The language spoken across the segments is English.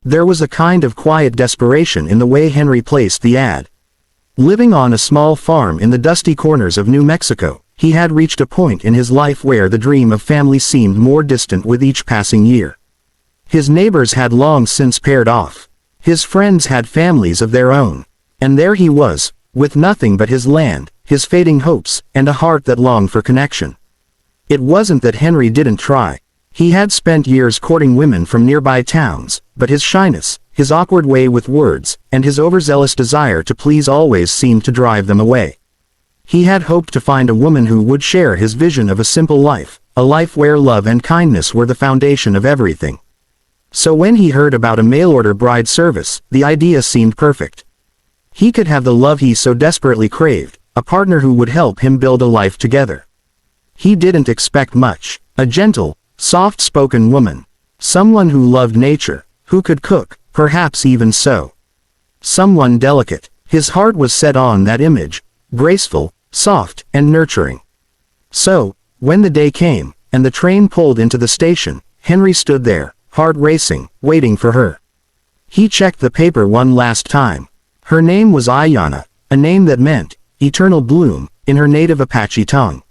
There was a kind of quiet desperation in the way Henry placed the ad. Living on a small farm in the dusty corners of New Mexico, he had reached a point in his life where the dream of family seemed more distant with each passing year. His neighbors had long since paired off. His friends had families of their own. And there he was, with nothing but his land, his fading hopes, and a heart that longed for connection. It wasn't that Henry didn't try. He had spent years courting women from nearby towns, but his shyness, his awkward way with words, and his overzealous desire to please always seemed to drive them away. He had hoped to find a woman who would share his vision of a simple life, a life where love and kindness were the foundation of everything. So when he heard about a mail-order bride service, the idea seemed perfect. He could have the love he so desperately craved, a partner who would help him build a life together. He didn't expect much. A gentle, soft-spoken woman. Someone who loved nature, who could cook, perhaps even sew. Someone delicate. His heart was set on that image, graceful, soft, and nurturing. So, when the day came, and the train pulled into the station, Henry stood there, heart racing, waiting for her. He checked the paper one last time. Her name was Ayanna, a name that meant eternal bloom in her native Apache tongue.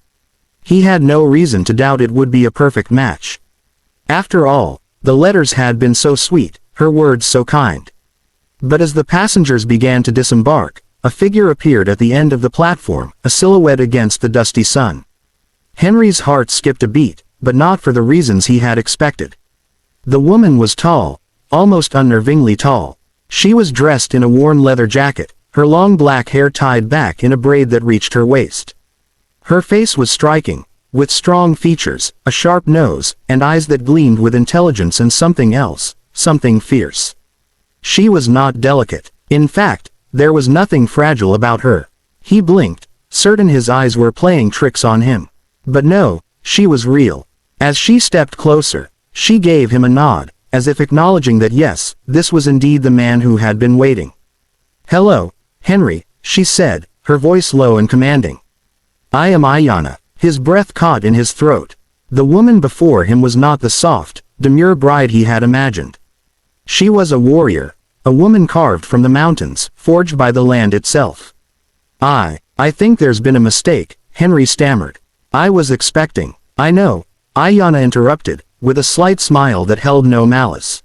He had no reason to doubt it would be a perfect match. After all, the letters had been so sweet, her words so kind. But as the passengers began to disembark, a figure appeared at the end of the platform, a silhouette against the dusty sun. Henry's heart skipped a beat, but not for the reasons he had expected. The woman was tall, almost unnervingly tall. She was dressed in a worn leather jacket, her long black hair tied back in a braid that reached her waist. Her face was striking, with strong features, a sharp nose, and eyes that gleamed with intelligence and something else, something fierce. She was not delicate. In fact, there was nothing fragile about her. He blinked, certain his eyes were playing tricks on him. But no, she was real. As she stepped closer, she gave him a nod, as if acknowledging that yes, this was indeed the man who had been waiting. "Hello, Henry," she said, her voice low and commanding. "I am Ayanna." His breath caught in his throat. The woman before him was not the soft, demure bride he had imagined. She was a warrior, a woman carved from the mountains, forged by the land itself. I think there's been a mistake," Henry stammered. "I was expecting." "I know," Ayanna interrupted, with a slight smile that held no malice.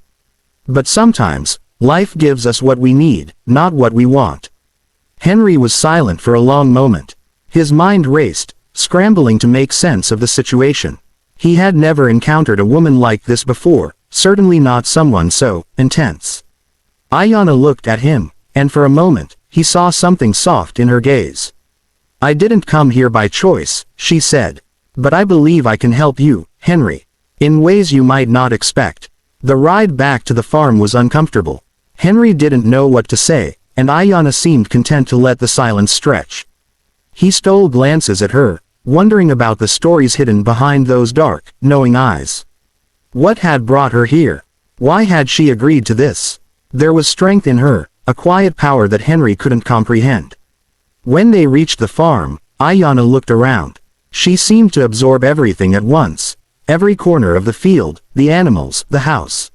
"But sometimes, life gives us what we need, not what we want." Henry was silent for a long moment. His mind raced, scrambling to make sense of the situation. He had never encountered a woman like this before, certainly not someone so intense. Ayanna looked at him, and for a moment, he saw something soft in her gaze. "I didn't come here by choice," she said. "But I believe I can help you, Henry. In ways you might not expect." The ride back to the farm was uncomfortable. Henry didn't know what to say, and Ayanna seemed content to let the silence stretch. He stole glances at her, wondering about the stories hidden behind those dark, knowing eyes. What had brought her here? Why had she agreed to this? There was strength in her, a quiet power that Henry couldn't comprehend. When they reached the farm, Ayanna looked around. She seemed to absorb everything at once. Every corner of the field, the animals, the house.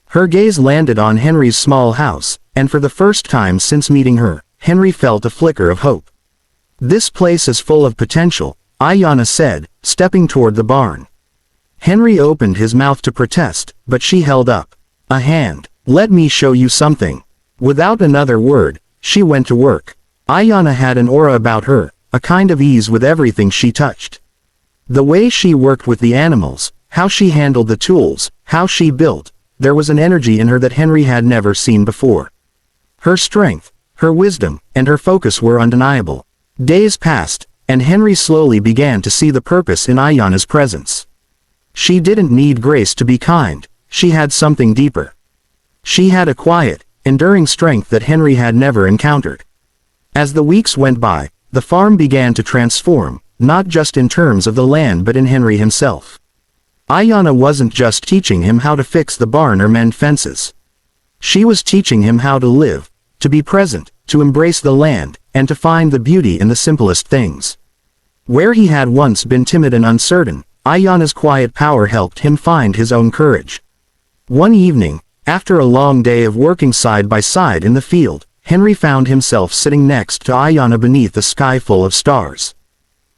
Her gaze landed on Henry's small house, and for the first time since meeting her, Henry felt a flicker of hope. "This place is full of potential," Ayanna said, stepping toward the barn. Henry opened his mouth to protest, but she held up a hand. "Let me show you something." Without another word, she went to work. Ayanna had an aura about her, a kind of ease with everything she touched. The way she worked with the animals, how she handled the tools, how she built, there was an energy in her that Henry had never seen before. Her strength, her wisdom, and her focus were undeniable. Days passed, and Henry slowly began to see the purpose in Ayanna's presence. She didn't need grace to be kind, she had something deeper. She had a quiet, enduring strength that Henry had never encountered. As the weeks went by, the farm began to transform, not just in terms of the land but in Henry himself. Ayanna wasn't just teaching him how to fix the barn or mend fences. She was teaching him how to live, to be present, to embrace the land, and to find the beauty in the simplest things. Where he had once been timid and uncertain, Ayanna's quiet power helped him find his own courage. One evening, After a long day of working side by side in the field, Henry found himself sitting next to Ayanna beneath a sky full of stars.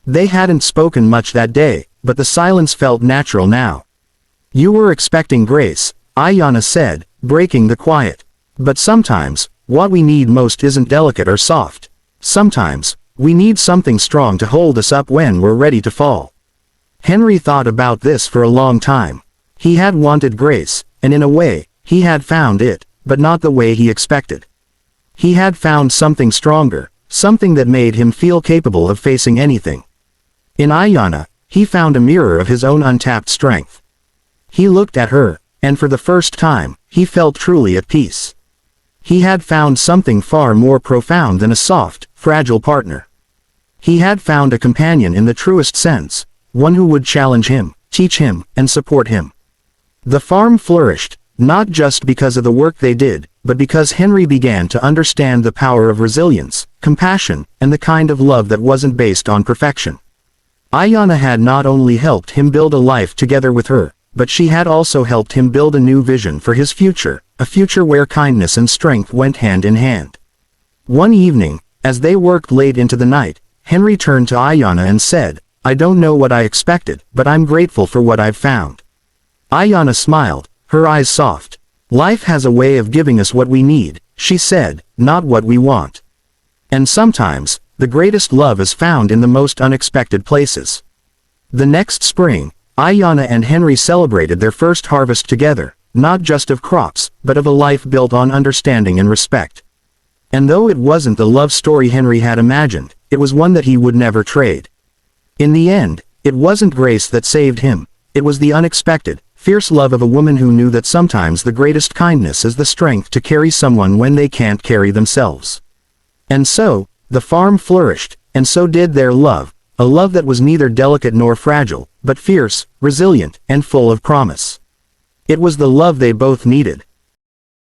They hadn't spoken much that day, but the silence felt natural now. "You were expecting grace," Ayanna said, breaking the quiet. "But sometimes, what we need most isn't delicate or soft. Sometimes, we need something strong to hold us up when we're ready to fall." Henry thought about this for a long time. He had wanted grace, and in a way, he had found it, but not the way he expected. He had found something stronger, something that made him feel capable of facing anything. In Ayanna, he found a mirror of his own untapped strength. He looked at her, and for the first time, he felt truly at peace. He had found something far more profound than a soft, fragile partner. He had found a companion in the truest sense, one who would challenge him, teach him, and support him. The farm flourished, not just because of the work they did, but because Henry began to understand the power of resilience, compassion, and the kind of love that wasn't based on perfection. Ayanna had not only helped him build a life together with her, but she had also helped him build a new vision for his future, a future where kindness and strength went hand in hand. One evening, as they worked late into the night, Henry turned to Ayanna and said, "I don't know what I expected, but I'm grateful for what I've found." Ayanna smiled, her eyes soft. "Life has a way of giving us what we need," she said, "not what we want. And sometimes, the greatest love is found in the most unexpected places." The next spring, Ayanna and Henry celebrated their first harvest together, not just of crops, but of a life built on understanding and respect. And though it wasn't the love story Henry had imagined, it was one that he would never trade. In the end, it wasn't grace that saved him, it was the unexpected, fierce love of a woman who knew that sometimes the greatest kindness is the strength to carry someone when they can't carry themselves. And so, the farm flourished, and so did their love, a love that was neither delicate nor fragile, but fierce, resilient, and full of promise. It was the love they both needed.